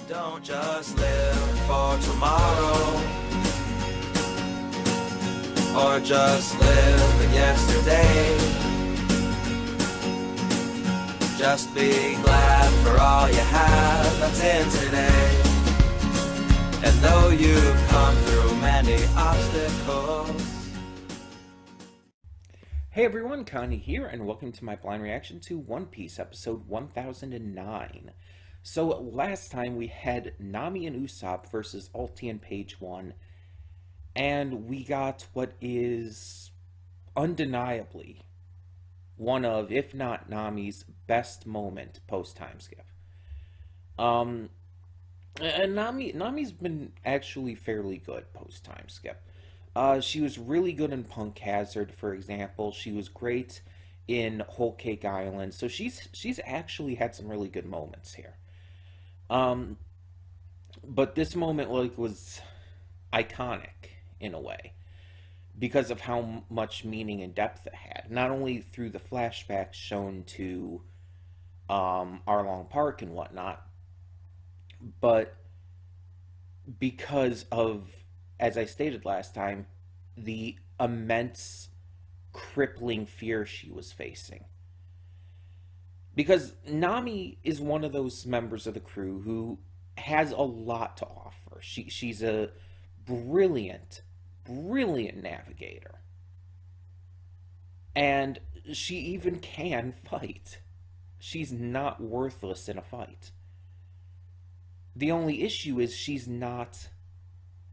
Don't just live for tomorrow, or just live in yesterday. Just be glad for all you have that's in today. And though you've come through many obstacles. Hey everyone, Connie here, and welcome to my blind reaction to One Piece, episode 1009. So last time we had Nami and Usopp versus Ulti and Page 1, and we got what is undeniably one of, if not Nami's, best moment post-time skip. And Nami's been actually fairly good post-time skip. She was really good in Punk Hazard, for example. She was great in Whole Cake Island. So she's actually had some really good moments here. But this moment was iconic in a way because of how much meaning and depth it had. Not only through the flashbacks shown to Arlong Park and whatnot, but because of, as I stated last time, the immense, crippling fear she was facing. Because Nami is one of those members of the crew who has a lot to offer. She's a brilliant navigator. And she even can fight. She's not worthless in a fight. The only issue is she's not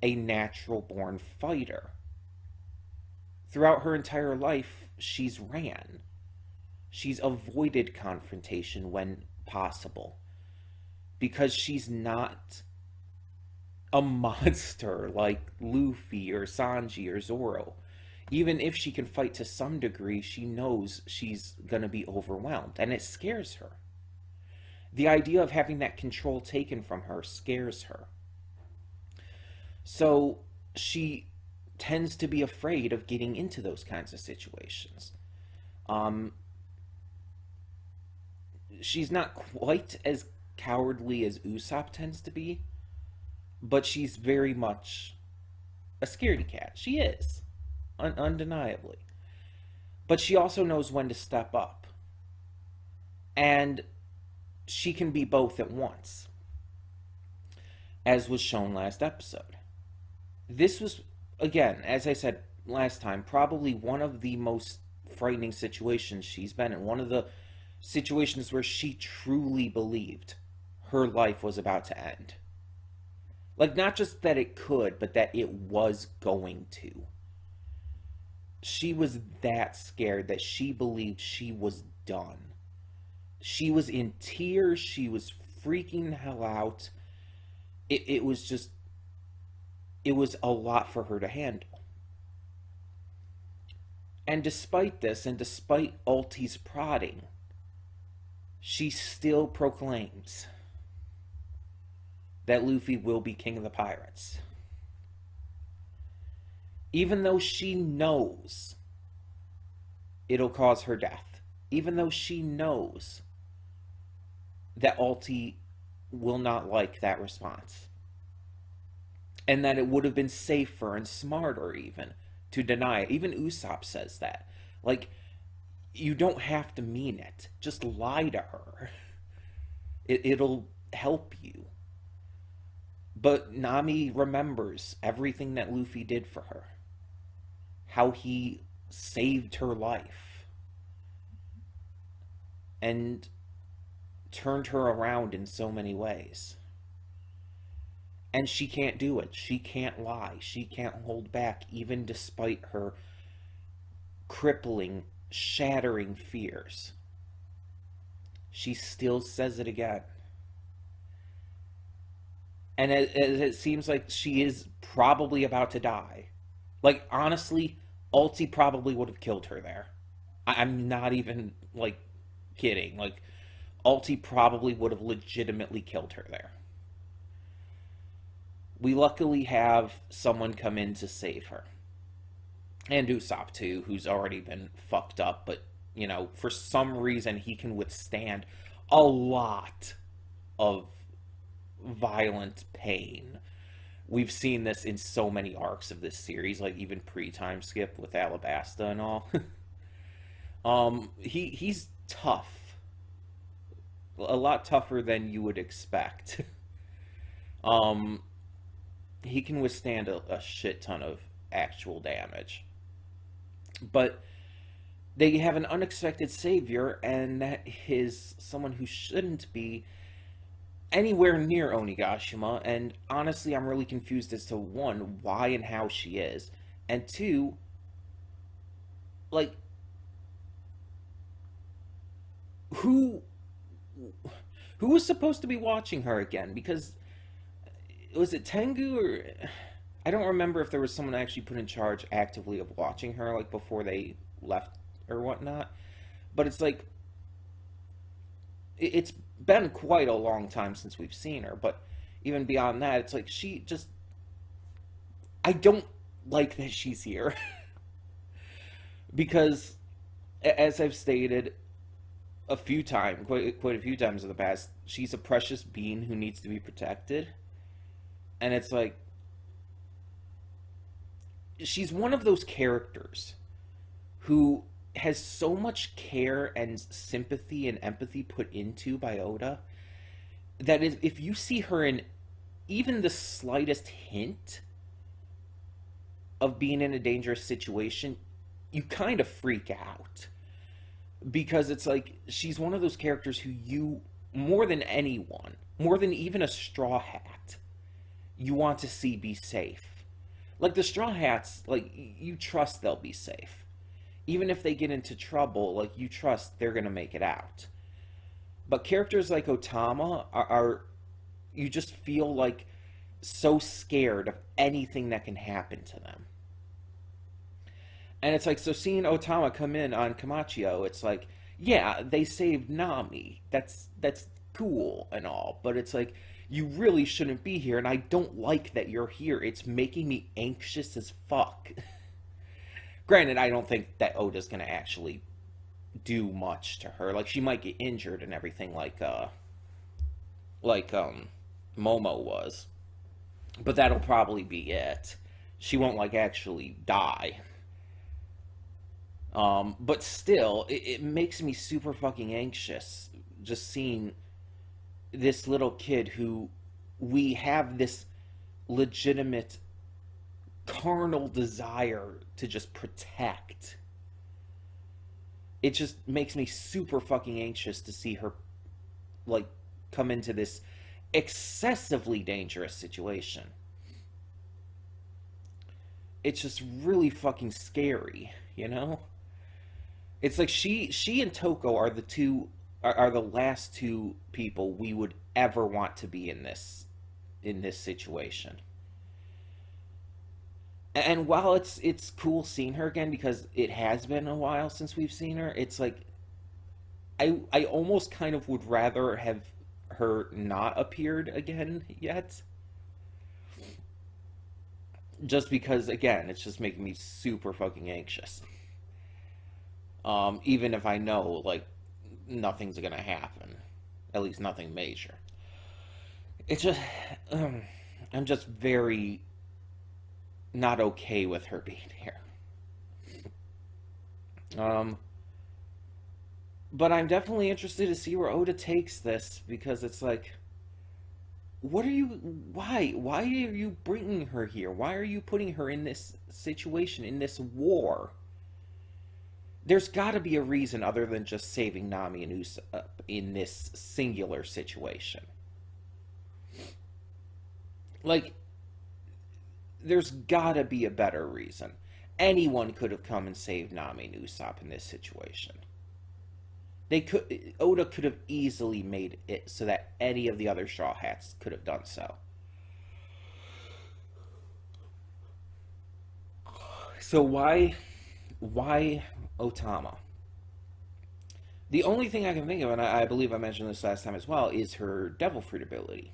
a natural-born fighter. Throughout her entire life, she's ran. She's avoided confrontation when possible. Because she's not a monster like Luffy or Sanji or Zoro. Even if she can fight to some degree, she knows she's gonna be overwhelmed, and it scares her. The idea of having that control taken from her scares her. So she tends to be afraid of getting into those kinds of situations. She's not quite as cowardly as Usopp tends to be, but she's very much a scaredy cat. She is, undeniably. But she also knows when to step up. And she can be both at once, as was shown last episode. This was, again, as I said last time, probably one of the most frightening situations she's been in. One of the situations where she truly believed her life was about to end. Like, not just that it could, but that it was going to. She was that scared that she believed she was done. She was in tears. She was freaking the hell out. It was just... It was a lot for her to handle. And despite this, and despite Ulti's prodding, she still proclaims that Luffy will be king of the pirates. Even though she knows it'll cause her death. Even though she knows that Ulti will not like that response. And that it would have been safer and smarter even to deny it. Even Usopp says that. Like, you don't have to mean it. Just lie to her. It'll help you. But Nami remembers everything that Luffy did for her. How he saved her life. And turned her around in so many ways. And she can't do it. She can't lie. She can't hold back, even despite her crippling, shattering fears. She still says it again. And it seems like she is probably about to die. Like, honestly, Ulti probably would have killed her there. I'm not even, like, kidding. Like, Ulti probably would have legitimately killed her there. We luckily have someone come in to save her. And Usopp, too, who's already been fucked up, but, you know, for some reason he can withstand a lot of violent pain. We've seen this in so many arcs of this series, like even pre-time skip with Alabasta and all. He's tough, a lot tougher than you would expect. um, he can withstand a shit ton of actual damage, but they have an unexpected savior, and that is someone who shouldn't be anywhere near Onigashima. And honestly, I'm really confused as to one, why and how she is, and two, like, who who was supposed to be watching her again? Because was it Tengu, or I don't remember if there was someone actually put in charge actively of watching her, like before they left or whatnot. But it's like it's been quite a long time since we've seen her. But even beyond that, it's like she just, I don't like that she's here. Because as I've stated a few times, quite a few times in the past, she's a precious being who needs to be protected. And it's like, she's one of those characters who has so much care and sympathy and empathy put into by Oda that if you see her in even the slightest hint of being in a dangerous situation, you kind of freak out. Because it's like, she's one of those characters who you, more than anyone, more than even a Straw Hat, you want to see be safe. Like, the Straw Hats, like, you trust they'll be safe. Even if they get into trouble, like, you trust they're gonna make it out. But characters like Otama are you just feel like so scared of anything that can happen to them. And it's like, so seeing Otama come in on Kamachio, it's like, yeah, they saved Nami. That's cool and all, but it's like, you really shouldn't be here, and I don't like that you're here. It's making me anxious as fuck. Granted, I don't think that Oda's gonna actually do much to her. Like, she might get injured and everything, like Momo was. But that'll probably be it. She won't, like, actually die. But still, it makes me super fucking anxious just seeing this little kid who we have this legitimate carnal desire to just protect. It just makes me super fucking anxious to see her, like, come into this excessively dangerous situation. It's just really fucking scary, you know? It's like she and Toko are the last two people we would ever want to be in this situation. And while it's cool seeing her again, because it has been a while since we've seen her, it's like I almost kind of would rather have her not appeared again yet. Just because, again, it's just making me super fucking anxious. Even if I know, like, nothing's gonna happen. At least nothing major. It's just, I'm just very not okay with her being here. But I'm definitely interested to see where Oda takes this, because it's like, why are you bringing her here? Why are you putting her in this situation, in this war? There's gotta be a reason other than just saving Nami and Usopp in this singular situation. Like, there's gotta be a better reason. Anyone could have come and saved Nami and Usopp in this situation. Oda could have easily made it so that any of the other Straw Hats could have done so. So why Otama? The only thing I can think of, and I believe I mentioned this last time as well, is her Devil Fruit ability.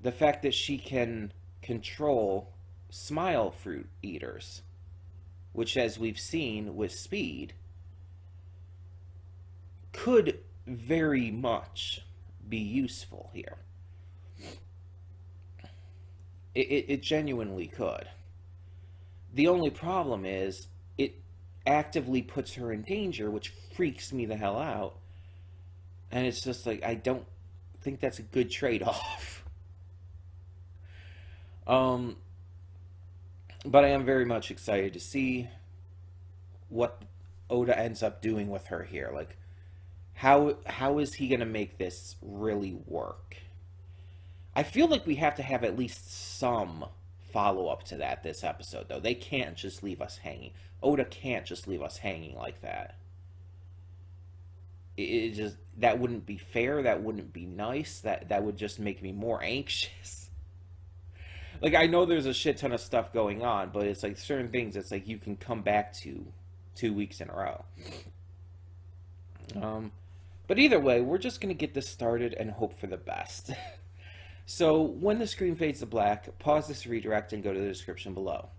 The fact that she can control Smile Fruit Eaters, which, as we've seen with Speed, could very much be useful here. It genuinely could. The only problem is it actively puts her in danger, which freaks me the hell out. And it's just like, I don't think that's a good trade-off. But I am very much excited to see what Oda ends up doing with her here. Like, how is he going to make this really work? I feel like we have to have at least some follow-up to that this episode, though. They can't just leave us hanging. Oda can't just leave us hanging like that. It just, that wouldn't be fair. That wouldn't be nice. That would just make me more anxious. Like, I know there's a shit ton of stuff going on, but it's like certain things it's like you can come back to 2 weeks in a row. But either way, we're just going to get this started and hope for the best. So, when the screen fades to black, pause this redirect and go to the description below.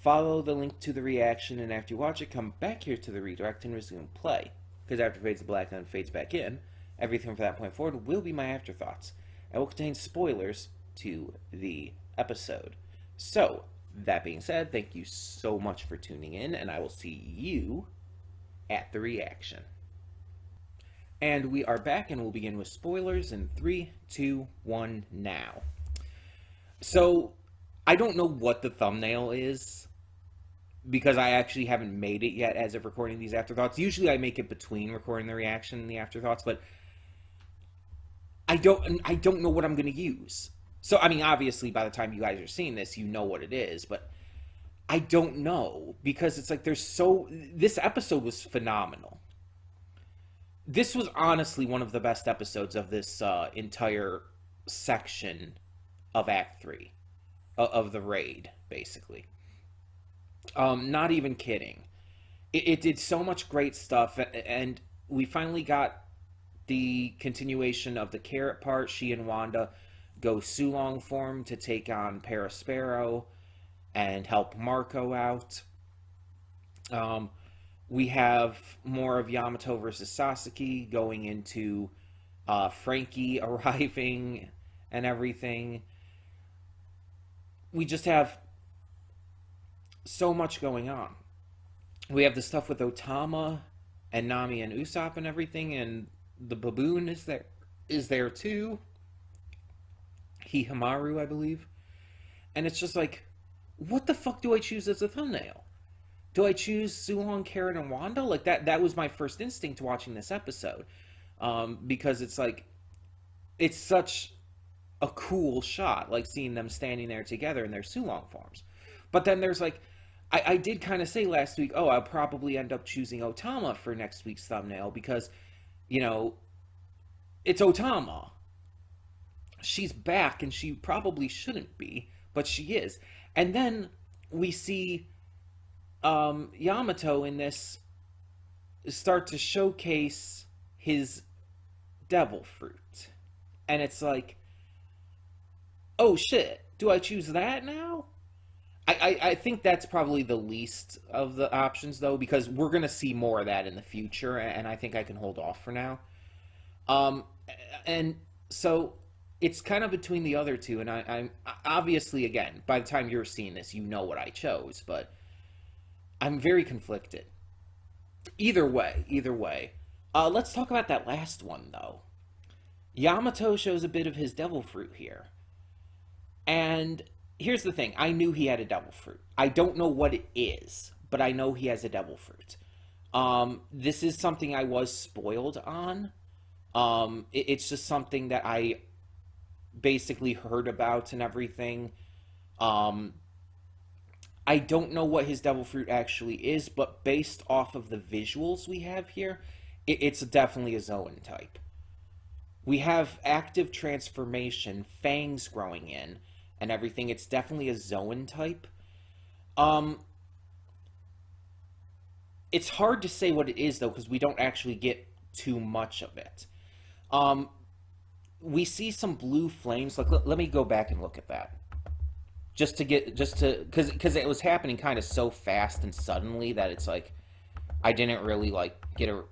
Follow the link to the reaction, and after you watch it, come back here to the redirect and resume play. Because after it fades to black and then fades back in, everything from that point forward will be my afterthoughts, and will contain spoilers to the episode. So, that being said, thank you so much for tuning in, and I will see you at the reaction. And we are back, and we'll begin with spoilers in 3, 2, 1, now. So, I don't know what the thumbnail is, because I actually haven't made it yet as of recording these afterthoughts. Usually I make it between recording the reaction and the afterthoughts, but I don't know what I'm going to use. So, I mean, obviously, by the time you guys are seeing this, you know what it is, but I don't know, because it's like this episode was phenomenal. This was honestly one of the best episodes of this entire section of Act 3, of the raid, basically. Not even kidding. It did so much great stuff, and we finally got the continuation of the Carrot part. She and Wanda go Sulong form to take on Parasparrow and help Marco out. We have more of Yamato versus Sasaki going into Frankie arriving and everything. We just have so much going on. We have the stuff with Otama and Nami and Usopp and everything, and the baboon is there too. Hihamaru, I believe. And it's just like, what the fuck do I choose as a thumbnail? Do I choose Sulong, Carrot, and Wanda? Like, that was my first instinct watching this episode. Because it's like, it's such a cool shot, like seeing them standing there together in their Sulong forms. But then there's like, I did kind of say last week, oh, I'll probably end up choosing Otama for next week's thumbnail because, you know, it's Otama. She's back, and she probably shouldn't be, but she is. And then we see Yamato in this start to showcase his devil fruit. And it's like, oh shit, do I choose that now? I think that's probably the least of the options, though, because we're going to see more of that in the future, and I think I can hold off for now. And so it's kind of between the other two, and I'm obviously, again, by the time you're seeing this, you know what I chose, but I'm very conflicted. Either way. Let's talk about that last one, though. Yamato shows a bit of his devil fruit here. And here's the thing. I knew he had a devil fruit. I don't know what it is, but I know he has a devil fruit. This is something I was spoiled on. It's just something that I basically heard about and everything. I don't know what his devil fruit actually is, but based off of the visuals we have here, it's definitely a Zoan type. We have active transformation, fangs growing in, and everything. It's definitely a Zoan type. It's hard to say what it is, though, because we don't actually get too much of it. We see some blue flames. Like, let me go back and look at that. Because it was happening kind of so fast and suddenly that it's like, I didn't really, like, get a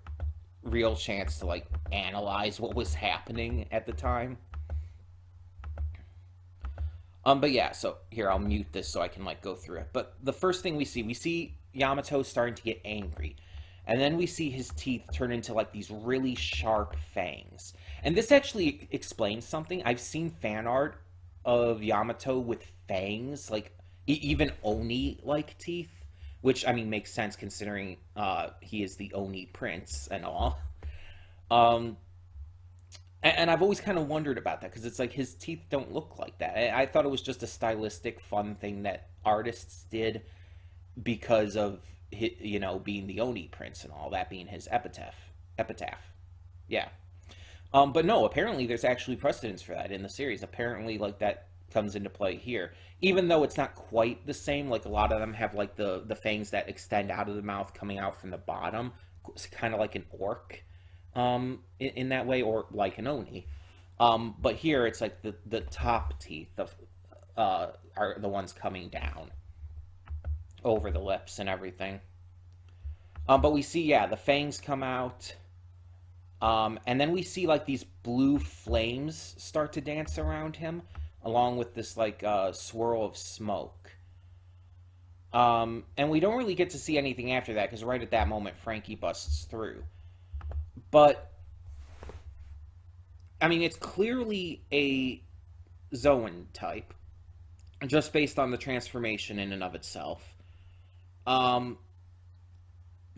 real chance to, like, analyze what was happening at the time. But yeah, so here I'll mute this so I can like go through it. But the first thing we see Yamato starting to get angry. And then we see his teeth turn into like these really sharp fangs. And this actually explains something. I've seen fan art of Yamato with fangs, like even Oni like teeth, which I mean makes sense considering he is the Oni prince and all. Um, and I've always kind of wondered about that because it's like his teeth don't look like that. I thought it was just a stylistic, fun thing that artists did because of being the Oni prince and all that being his epitaph. Yeah. But no, apparently there's actually precedence for that in the series. Apparently, like that comes into play here, even though it's not quite the same. Like a lot of them have like the fangs that extend out of the mouth, coming out from the bottom, it's kind of like an orc, in that way, or like an Oni. But here it's like the top teeth of are the ones coming down over the lips and everything. But we see, yeah, the fangs come out. And then we see like these blue flames start to dance around him, along with this like swirl of smoke. And we don't really get to see anything after that because right at that moment Frankie busts through. But I mean, it's clearly a Zoan type, just based on the transformation in and of itself. Um,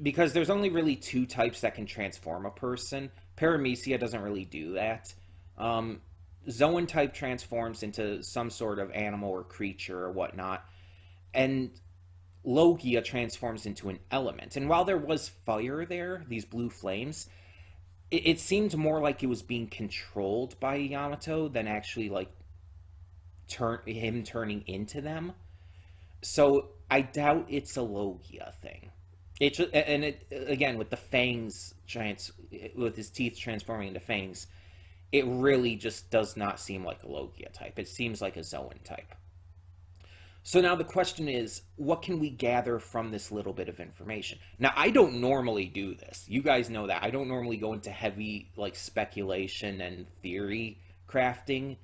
because there's only really two types that can transform a person. Paramecia doesn't really do that. Um, Zoan type transforms into some sort of animal or creature or whatnot, and Logia transforms into an element. And while there was fire there, these blue flames, it seemed more like it was being controlled by Yamato than actually like him turning into them. So I doubt it's a Logia thing. It again with the fangs with his teeth transforming into fangs, it really just does not seem like a Logia type. It seems like a Zoan type. So now the question is, what can we gather from this little bit of information? Now, I don't normally do this. You guys know that. I don't normally go into heavy like speculation and theory crafting.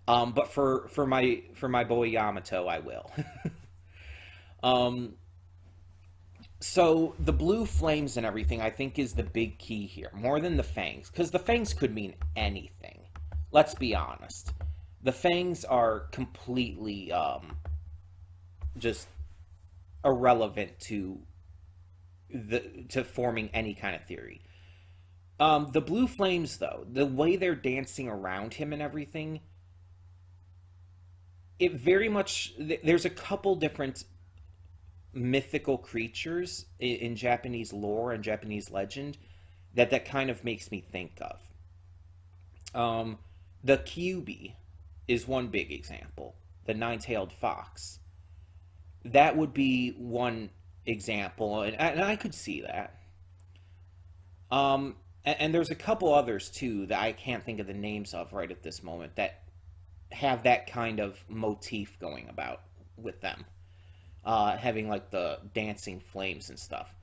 But for my boy Yamato, I will. um, so the blue flames and everything, I think, is the big key here, more than the fangs, because the fangs could mean anything. Let's be honest. The fangs are completely just irrelevant to forming any kind of theory. The blue flames, though, the way they're dancing around him and everything, it very much, there's a couple different mythical creatures in Japanese lore and Japanese legend that kind of makes me think of. The Kyubi is one big example. The nine-tailed fox. That would be one example, and I could see that. And there's a couple others too that I can't think of the names of right at this moment that have that kind of motif going about with them, having like the dancing flames and stuff.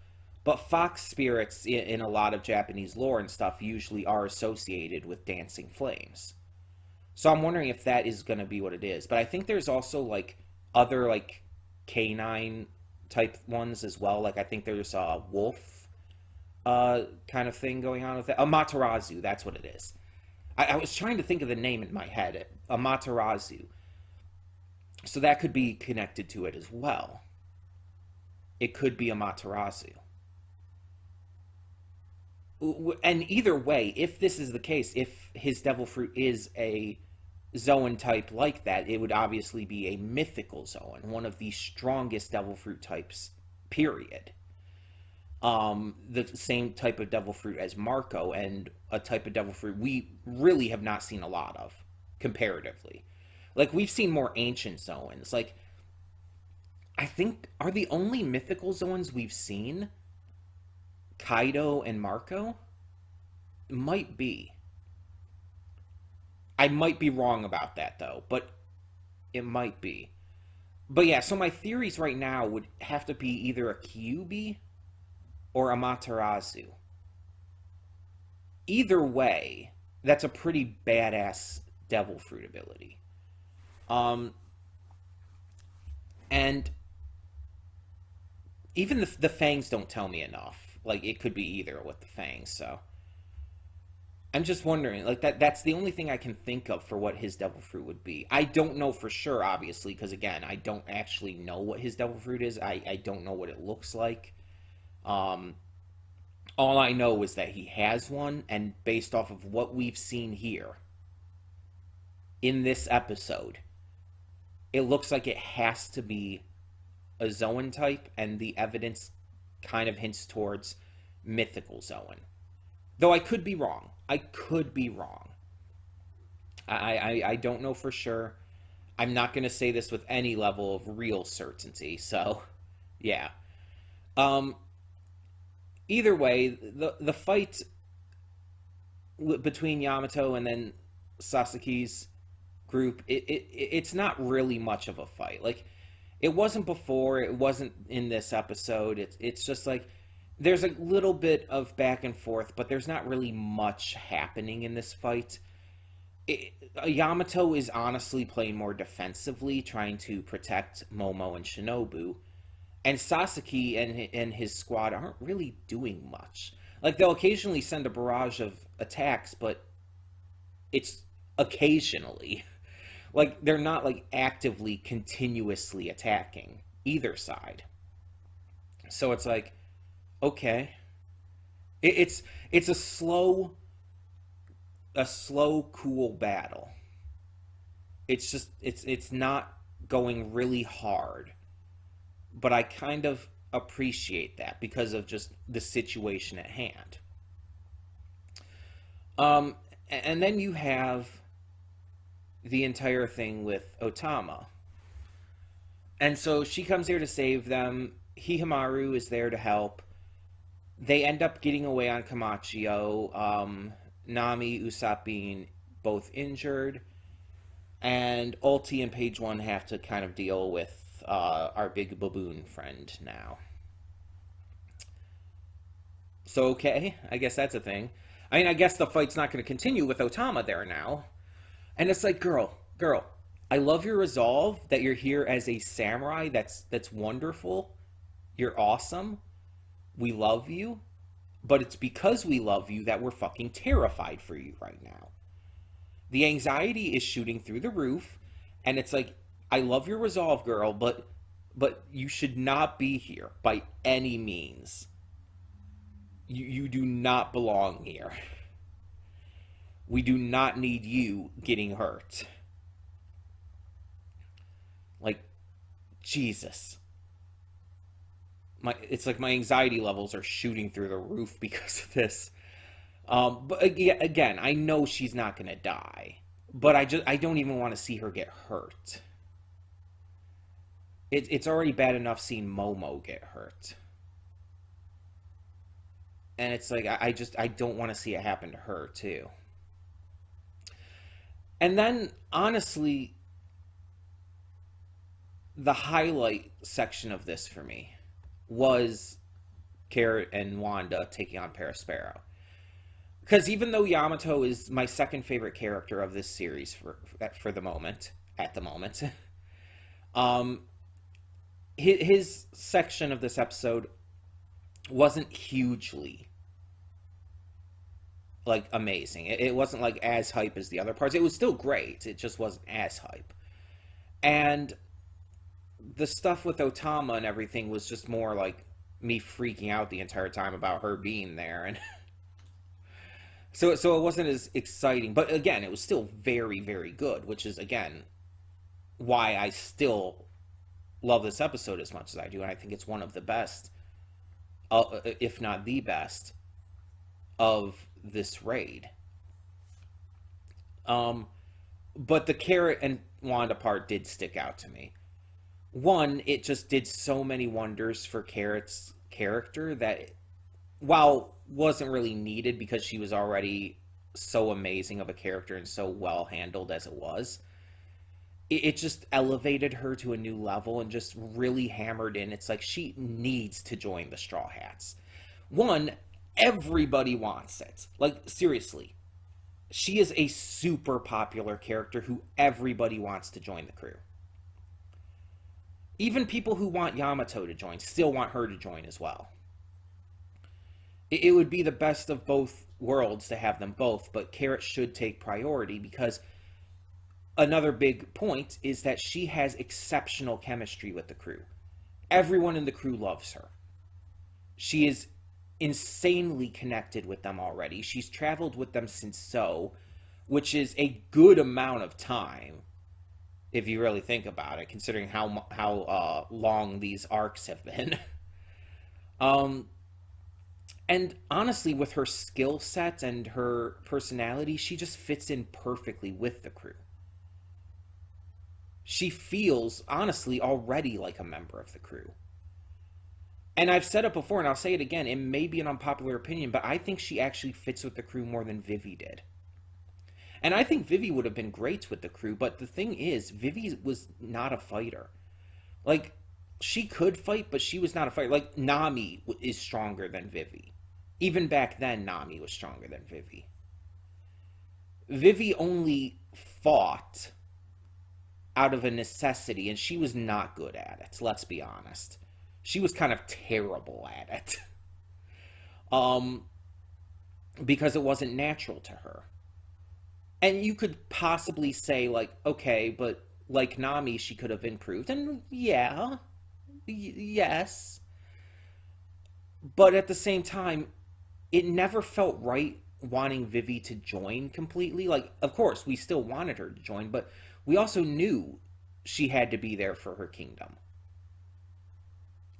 But fox spirits in a lot of Japanese lore and stuff usually are associated with dancing flames. So I'm wondering if that is going to be what it is. But I think there's also like other like canine type ones as well. Like I think there's a wolf kind of thing going on with that. Amaterasu, that's what it is. I was trying to think of the name in my head. Amaterasu. So that could be connected to it as well. It could be Amaterasu. And either way, if this is the case, if his devil fruit is a Zoan type like that, it would obviously be a mythical Zoan, one of the strongest devil fruit types, period. The same type of devil fruit as Marco, and a type of devil fruit we really have not seen a lot of, comparatively. Like, we've seen more ancient Zoans. Like, I think, are the only mythical Zoans we've seen Kaido and Marco? Might be. I might be wrong about that, though, but it might be. But yeah, so my theories right now would have to be either a Kyubi or Amaterasu. Either way, that's a pretty badass devil fruit ability. And even the fangs don't tell me enough. Like, it could be either with the fangs, so I'm just wondering, like, that's the only thing I can think of for what his devil fruit would be. I don't know for sure, obviously, because again, I don't actually know what his devil fruit is. I don't know what it looks like. All I know is that he has one, and based off of what we've seen here in this episode, it looks like it has to be a Zoan type, and the evidence kind of hints towards mythical Zoan. Though I could be wrong. I could be wrong. I don't know for sure. I'm not going to say this with any level of real certainty, so yeah. Either way, the fight between Yamato and then Sasaki's group, it's not really much of a fight. Like, it wasn't before, it wasn't in this episode. It's just like there's a little bit of back and forth, but there's not really much happening in this fight. Yamato is honestly playing more defensively, trying to protect Momo and Shinobu. And Sasaki and his squad aren't really doing much. Like, they'll occasionally send a barrage of attacks, but it's occasionally. Like, they're not, like, actively, continuously attacking either side. So it's like, okay. It's a slow, cool battle. It's just, it's not going really hard. But I kind of appreciate that because of just the situation at hand. And then you have the entire thing with Otama. And so she comes here to save them. Hihamaru is there to help. They end up getting away on Kamachio. Nami, Usopp being both injured. And Ulti and Page One have to kind of deal with our big baboon friend now. So, okay, I guess that's a thing. I mean, I guess the fight's not going to continue with Otama there now. And it's like, girl, I love your resolve, that you're here as a samurai. That's wonderful. You're awesome. We love you. But it's because we love you that we're fucking terrified for you right now. The anxiety is shooting through the roof. And it's like, I love your resolve, girl, but you should not be here by any means. You do not belong here. We do not need you getting hurt. Like, Jesus. It's like my anxiety levels are shooting through the roof because of this. But again, I know she's not going to die. But I don't even want to see her get hurt. It's already bad enough seeing Momo get hurt. And it's like, I don't want to see it happen to her, too. And then, honestly, the highlight section of this for me was Carrot and Wanda taking on Perospero. Because even though Yamato is my second favorite character of this series for the moment, at the moment, his section of this episode wasn't hugely, like, amazing. It wasn't, like, as hype as the other parts. It was still great. It just wasn't as hype. And the stuff with Otama and everything was just more, like, me freaking out the entire time about her being there. And so it wasn't as exciting. But, again, it was still very, very good, which is, again, why I still love this episode as much as I do, and I think it's one of the best, if not the best, of this raid. But the Carrot and Wanda part did stick out to me. One, it just did so many wonders for Carrot's character that, while wasn't really needed because she was already so amazing of a character and so well handled as it was, it just elevated her to a new level and just really hammered in. It's like she needs to join the Straw Hats. One, everybody wants it. Like, seriously. She is a super popular character who everybody wants to join the crew. Even people who want Yamato to join still want her to join as well. It would be the best of both worlds to have them both, but Carrot should take priority because another big point is that she has exceptional chemistry with the crew. Everyone in the crew loves her. She is insanely connected with them already. She's traveled with them since So, which is a good amount of time, if you really think about it, considering how long these arcs have been. And honestly, with her skill set and her personality, she just fits in perfectly with the crew. She feels, honestly, already like a member of the crew. And I've said it before, and I'll say it again, it may be an unpopular opinion, but I think she actually fits with the crew more than Vivi did. And I think Vivi would have been great with the crew, but the thing is, Vivi was not a fighter. Like, she could fight, but she was not a fighter. Like, Nami is stronger than Vivi. Even back then, Nami was stronger than Vivi. Vivi only fought out of a necessity, and she was not good at it, let's be honest. She was kind of terrible at it. Because it wasn't natural to her. And you could possibly say, like, okay, but like Nami, she could have improved. And yeah, yes. But at the same time, it never felt right wanting Vivi to join completely. Like, of course, we still wanted her to join, but we also knew she had to be there for her kingdom.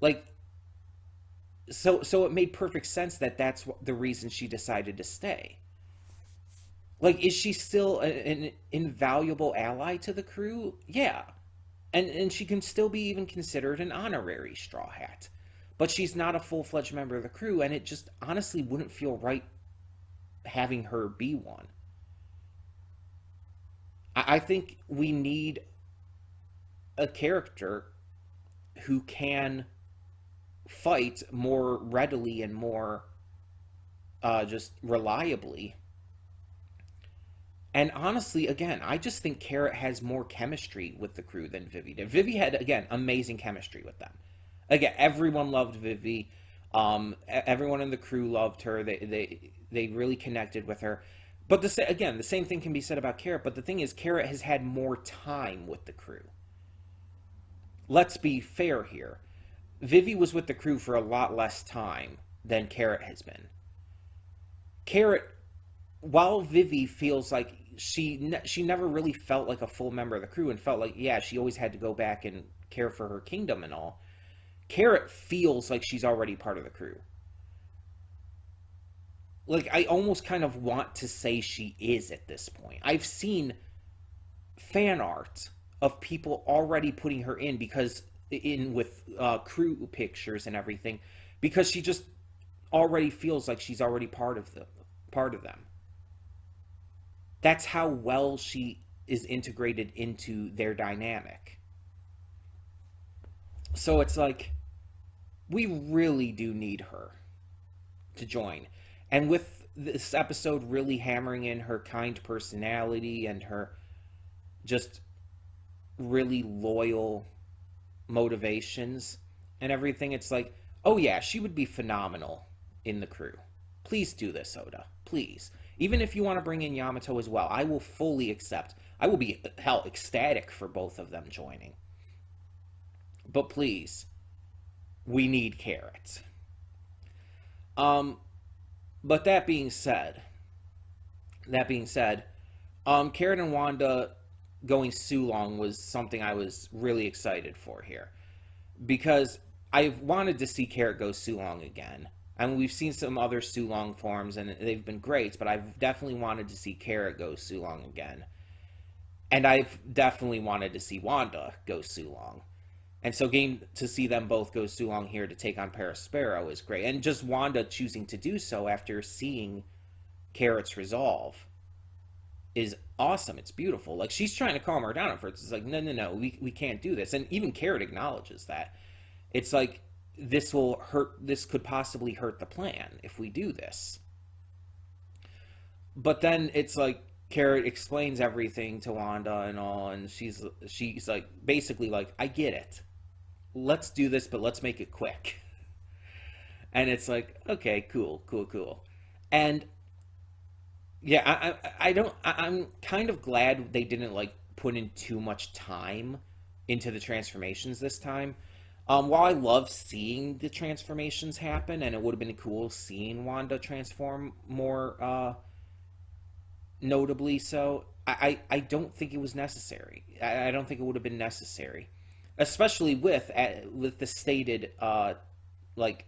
Like, so it made perfect sense that that's the reason she decided to stay. Like, is she still an invaluable ally to the crew? Yeah. And she can still be even considered an honorary Straw Hat. But she's not a full-fledged member of the crew, and it just honestly wouldn't feel right having her be one. I think we need a character who can fight more readily and more just reliably. And honestly, again, I just think Carrot has more chemistry with the crew than Vivi did. Vivi had, again, amazing chemistry with them. Again, everyone loved Vivi. Everyone in the crew loved her. They really connected with her. But again, the same thing can be said about Carrot. But the thing is, Carrot has had more time with the crew. Let's be fair here. Vivi was with the crew for a lot less time than Carrot has been. Carrot, while Vivi feels like she never really felt like a full member of the crew and felt like, yeah, she always had to go back and care for her kingdom and all, Carrot feels like she's already part of the crew. Like, I almost kind of want to say she is at this point. I've seen fan art of people already putting her in with crew pictures and everything, because she just already feels like she's already part of them. That's how well she is integrated into their dynamic. So it's like, we really do need her to join. And with this episode really hammering in her kind personality and her just really loyal motivations and everything, it's like, oh yeah, she would be phenomenal in the crew. Please do this, Oda. Please. Even if you want to bring in Yamato as well, I will fully accept. I will be, hell, ecstatic for both of them joining. But please, we need Carrot. But that being said, Carrot and Wanda going Sulong was something I was really excited for here. Because I've wanted to see Carrot go Sulong again. I mean, we've seen some other Sulong forms, and they've been great, but I've definitely wanted to see Carrot go Sulong again. And I've definitely wanted to see Wanda go Sulong. And so getting to see them both go Sulong here to take on Parasparrow is great. And just Wanda choosing to do so after seeing Carrot's resolve is awesome. It's beautiful. Like, she's trying to calm her down at first. It's like, no, we can't do this. And even Carrot acknowledges that. It's like, this could possibly hurt the plan if we do this. But then it's like, Carrot explains everything to Wanda and all, and she's like, basically like, I get it. let's do this, but let's make it quick. And it's like, okay, cool. And yeah, I'm kind of glad they didn't like put in too much time into the transformations this time. While I love seeing the transformations happen, and it would have been cool seeing Wanda transform more notably so, I don't think it was necessary. I don't think it would have been necessary, especially with the stated like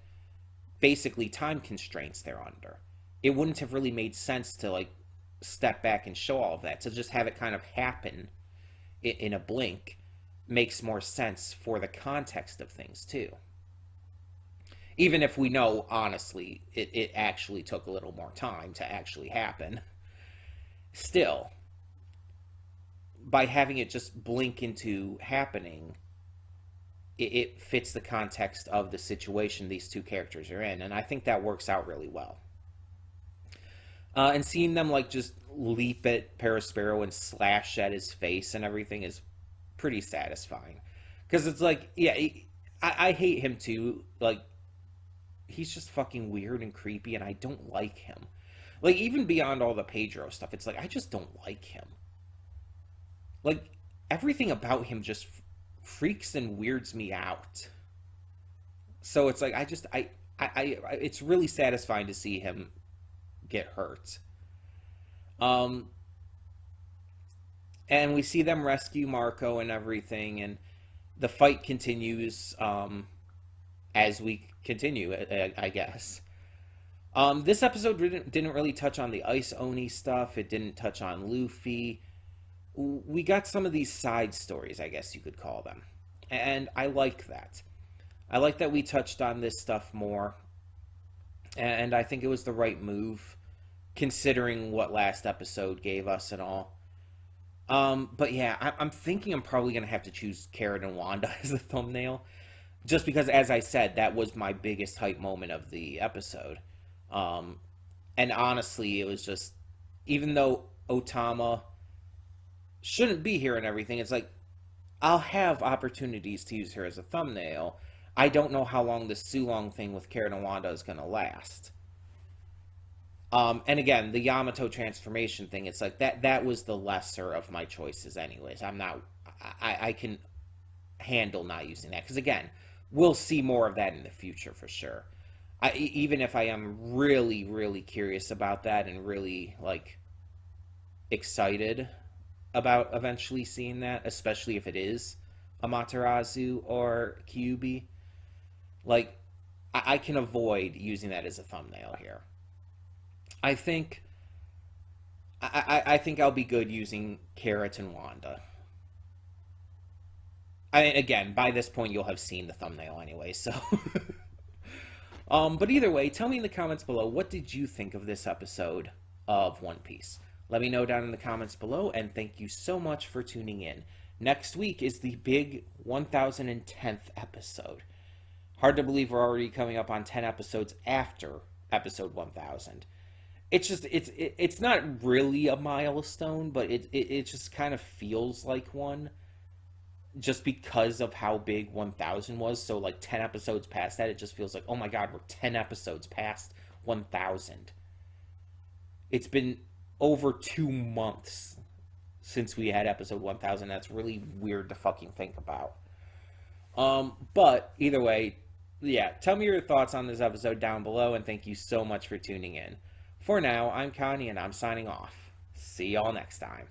basically time constraints they're under. It wouldn't have really made sense to like step back and show all of that. To just have it kind of happen in a blink makes more sense for the context of things too. Even if we know honestly it actually took a little more time to actually happen, still, by having it just blink into happening, it fits the context of the situation these two characters are in, and I think that works out really well. And seeing them like just leap at Perospero and slash at his face and everything is pretty satisfying, because it's like, yeah, I hate him too. Like, he's just fucking weird and creepy, and I don't like him. Like, even beyond all the Pedro stuff, it's like I just don't like him. Like, everything about him just freaks and weirds me out. So it's like it's really satisfying to see him get hurt. And we see them rescue Marco and everything, and the fight continues as we continue, I guess. This episode didn't really touch on the Ice Oni stuff. It didn't touch on Luffy. We got some of these side stories, I guess you could call them. And I like that. I like that we touched on this stuff more. And I think it was the right move, considering what last episode gave us and all. But yeah, I'm thinking I'm probably going to have to choose Carrot and Wanda as the thumbnail. Just because, as I said, that was my biggest hype moment of the episode. And honestly, it was just, even though Otama shouldn't be here and everything, it's like, I'll have opportunities to use her as a thumbnail. I don't know how long this Sulong thing with Carrot and Wanda is going to last. And again, the Yamato transformation thing, it's like that was the lesser of my choices anyways. I can handle not using that, because again, we'll see more of that in the future for sure. Even if I am really, really curious about that and really like excited about eventually seeing that, especially if it is Amaterasu or Kyuubi, like I can avoid using that as a thumbnail here. I think I'll be good using Carrot and Wanda. Again, by this point you'll have seen the thumbnail anyway, so but either way, tell me in the comments below, what did you think of this episode of One Piece? Let me know down in the comments below, and thank you so much for tuning in. Next week is the big 1010th episode. Hard to believe we're already coming up on 10 episodes after episode 1000. It's just, it's not really a milestone, but it just kind of feels like one, just because of how big 1000 was. So like 10 episodes past that, it just feels like, oh my god, we're 10 episodes past 1000. It's been over 2 months since we had episode 1000. That's really weird to fucking think about. But either way, yeah, tell me your thoughts on this episode down below, and thank you so much for tuning in. For now, I'm Connie, and I'm signing off. See y'all next time.